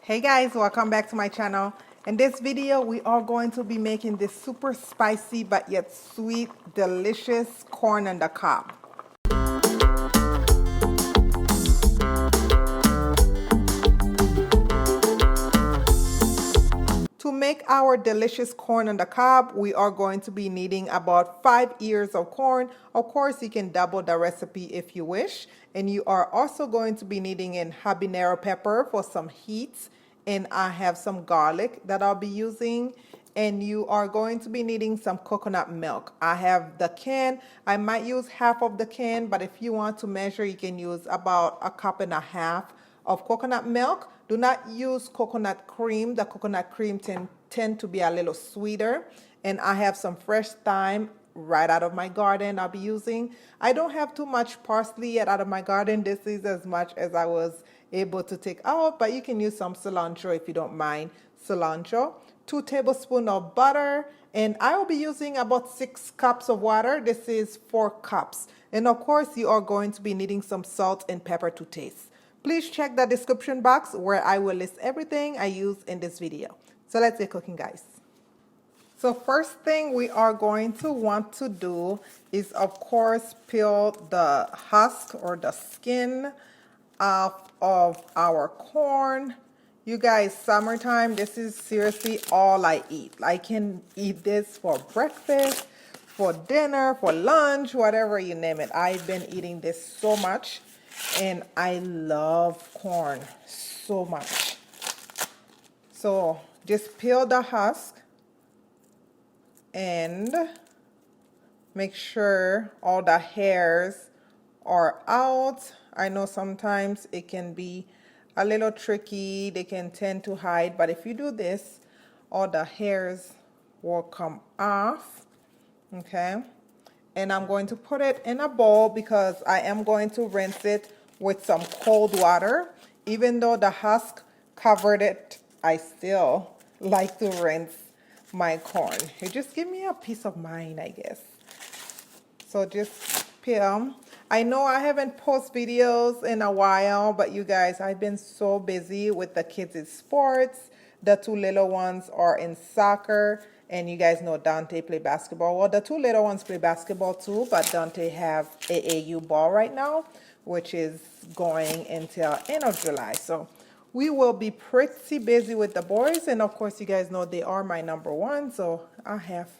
Hey guys, welcome back to my channel. In this video we are going to be making this super spicy but yet sweet delicious corn on the cob. To make our delicious corn on the cob, we are going to be needing about 5 ears of corn. Of course, you can double the recipe if you wish. And you are also going to be needing a habanero pepper for some heat. And I have some garlic that I'll be using. And you are going to be needing some coconut milk. I have the can. I might use half of the can, but if you want to measure, you can use about 1.5 cups of coconut milk. Do not use coconut cream. The coconut cream tend to be a little sweeter. And I have some fresh thyme right out of my garden I'll be using. I don't have too much parsley yet out of my garden. This is as much as I was able to take out, but you can use some cilantro if you don't mind cilantro. 2 tablespoons of butter, and I will be using about 6 cups of water. This is 4 cups. And of course, you are going to be needing some salt and pepper to taste. Please check the description box where I will list everything I use in this video. So let's get cooking, guys. So first thing we are going to want to do is, of course, peel the husk or the skin off of our corn. You guys, summertime, this is seriously all I eat. I can eat this for breakfast, for dinner, for lunch, whatever you name it. I've been eating this so much. And I love corn so much. So just peel the husk and make sure all the hairs are out. I know sometimes it can be a little tricky. They can tend to hide, but if you do this, all the hairs will come off. Okay. And I'm going to put it in a bowl because I am going to rinse it with some cold water. Even though the husk covered it, I still like to rinse my corn. It just gives me a peace of mind, I guess. So just peel. I know I haven't posted videos in a while, but you guys, I've been so busy with the kids in sports. The 2 little ones are in soccer. And you guys know Dante play basketball. Well, the 2 little ones play basketball too, but Dante have AAU ball right now, which is going until end of July. So we will be pretty busy with the boys. And of course, you guys know they are my number 1. So I have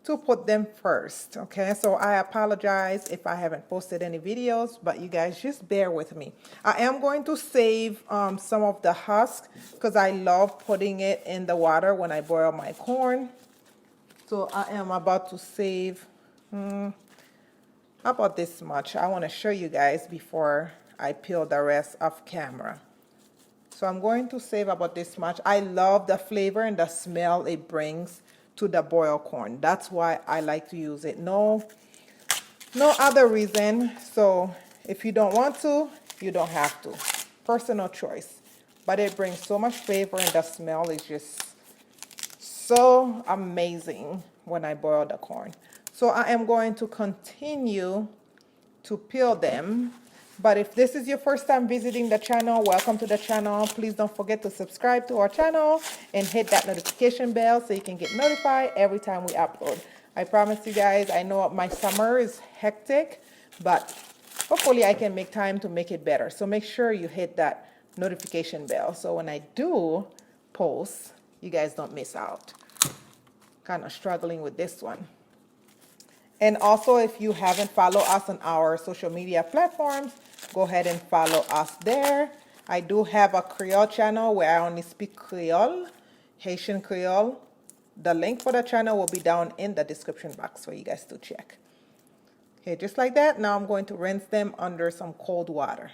to put them first. Okay, so I apologize if I haven't posted any videos, but you guys just bear with me. I am going to save some of the husk because I love putting it in the water when I boil my corn. So I am about to save about this much. I want to show you guys before I peel the rest off camera. So I'm going to save about this much. I love the flavor and the smell it brings to the boiled corn. That's why I like to use it. No other reason. So if you don't want to, you don't have to. Personal choice. But it brings so much flavor and the smell is just so amazing when I boil the corn. So I am going to continue to peel them. But if this is your first time visiting the channel, welcome to the channel. Please don't forget to subscribe to our channel and hit that notification bell so you can get notified every time we upload. I promise you guys, I know my summer is hectic, but hopefully I can make time to make it better. So make sure you hit that notification bell so when I do post, you guys don't miss out. Kind of struggling with this one. And also, if you haven't followed us on our social media platforms, go ahead and follow us there. I do have a Creole channel where I only speak Creole, Haitian Creole. The link for the channel will be down in the description box for you guys to check. Okay, just like that. Now I'm going to rinse them under some cold water.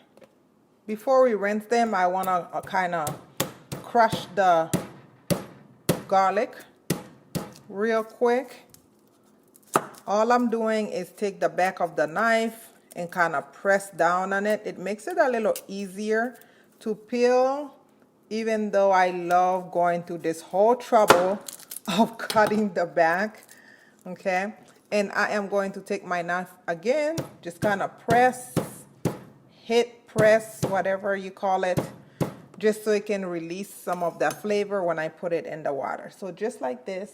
Before we rinse them, I want to kind of crush the garlic real quick. All I'm doing is take the back of the knife and kind of press down on it. It makes it a little easier to peel, even though I love going through this whole trouble of cutting the back. Okay, and I am going to take my knife again, just kind of press, hit, press, whatever you call it, just so it can release some of the flavor when I put it in the water. So just like this.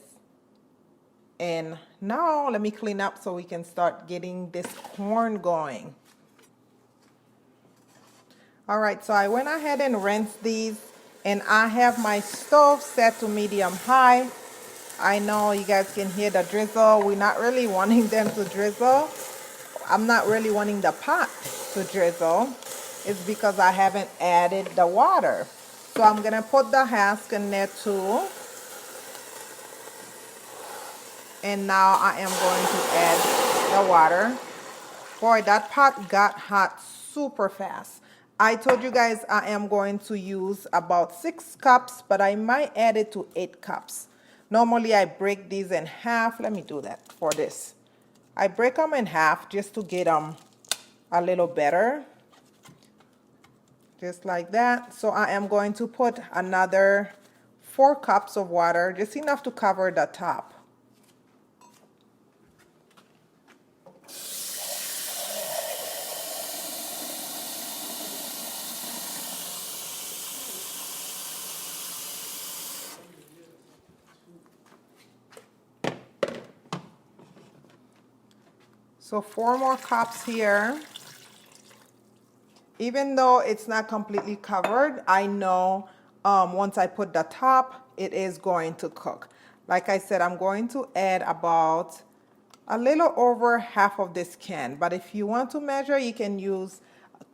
And now let me clean up so we can start getting this corn going. All right, so I went ahead and rinsed these, and I have my stove set to medium high. I know you guys can hear the drizzle. We're not really wanting them to drizzle. I'm not really wanting the pot to drizzle. It's because I haven't added the water. So I'm gonna put the husk in there too. And now I am going to add the water. Boy, that pot got hot super fast. I told you guys I am going to use about 6 cups, but I might add it to 8 cups. Normally I break these in half. Let me do that for this. I break them in half just to get them a little better. Just like that. So I am going to put another 4 cups of water, just enough to cover the top. So 4 more cups here. Even though it's not completely covered, I know once I put the top, it is going to cook. Like I said, I'm going to add about a little over half of this can. But if you want to measure, you can use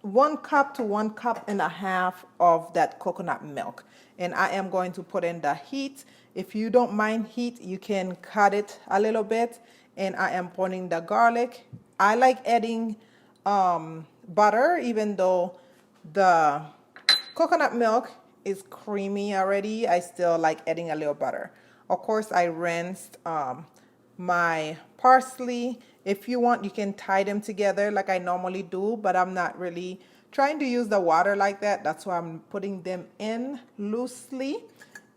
1 cup to 1.5 cups of that coconut milk. And I am going to put in the heat. If you don't mind heat, you can cut it a little bit. And I am putting the garlic. I like adding butter, even though the coconut milk is creamy already. I still like adding a little butter. Of course, I rinsed my parsley. If you want, you can tie them together like I normally do, but I'm not really trying to use the water like that. That's why I'm putting them in loosely.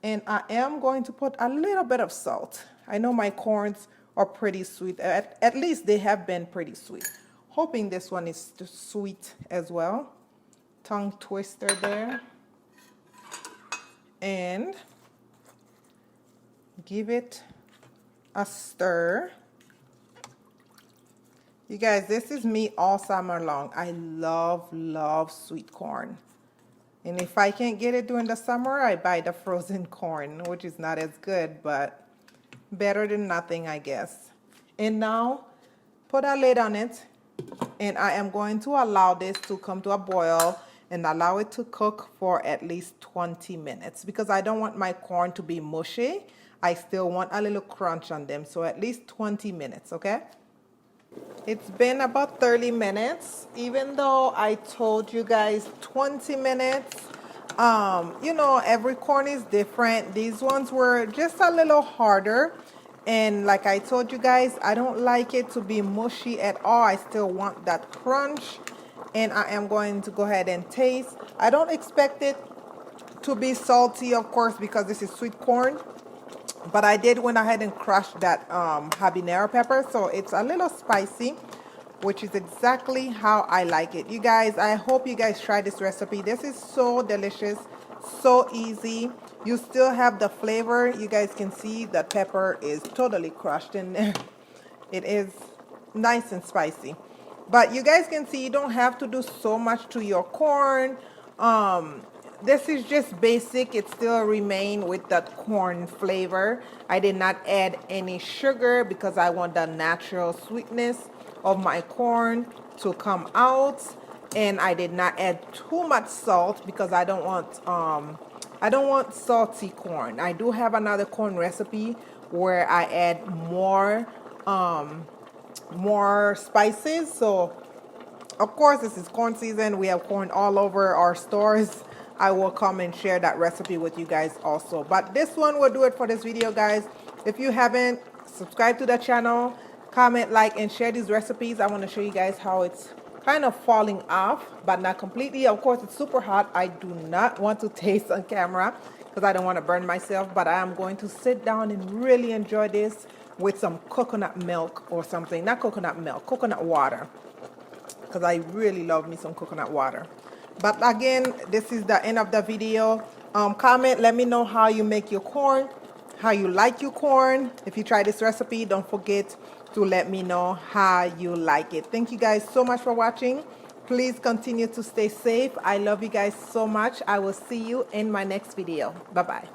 And I am going to put a little bit of salt. I know my corns are pretty sweet. At least they have been pretty sweet. Hoping this one is sweet as well. Tongue twister there. And give it a stir. You guys, this is me all summer long. I love sweet corn. And if I can't get it during the summer, I buy the frozen corn, which is not as good, but better than nothing, I guess. And now, put a lid on it. And I am going to allow this to come to a boil and allow it to cook for at least 20 minutes. Because I don't want my corn to be mushy. I still want a little crunch on them. So at least 20 minutes, okay? It's been about 30 minutes. Even though I told you guys 20 minutes. You know, every corn is different. These ones were just a little harder. And like I told you guys, I don't like it to be mushy at all. I still want that crunch. And I am going to go ahead and taste. I don't expect it to be salty, of course, because this is sweet corn. But I did went ahead and crushed that habanero pepper. So it's a little spicy, which is exactly how I like it. You guys, I hope you guys try this recipe. This is so delicious, so easy. You still have the flavor. You guys can see the pepper is totally crushed in there. It is nice and spicy. But you guys can see you don't have to do so much to your corn. This is just basic. It still remain with that corn flavor. I did not add any sugar because I want the natural sweetness of my corn to come out. And I did not add too much salt because I don't want salty corn. I do have another corn recipe where I add more spices. So of course this is corn season. We have corn all over our stores. I will come and share that recipe with you guys also. But this one will do it for this video, guys. If you haven't, subscribe to the channel, comment, like, and share these recipes. I want to show you guys how it's kind of falling off, but not completely. Of course, it's super hot. I do not want to taste on camera because I don't want to burn myself, but I am going to sit down and really enjoy this with some coconut milk or something. Not coconut milk, coconut water, because I really love me some coconut water. But again, this is the end of the video. Comment, let me know how you make your corn, how you like your corn. If you try this recipe, don't forget to let me know how you like it. Thank you guys so much for watching. Please continue to stay safe. I love you guys so much. I will see you in my next video. Bye-bye.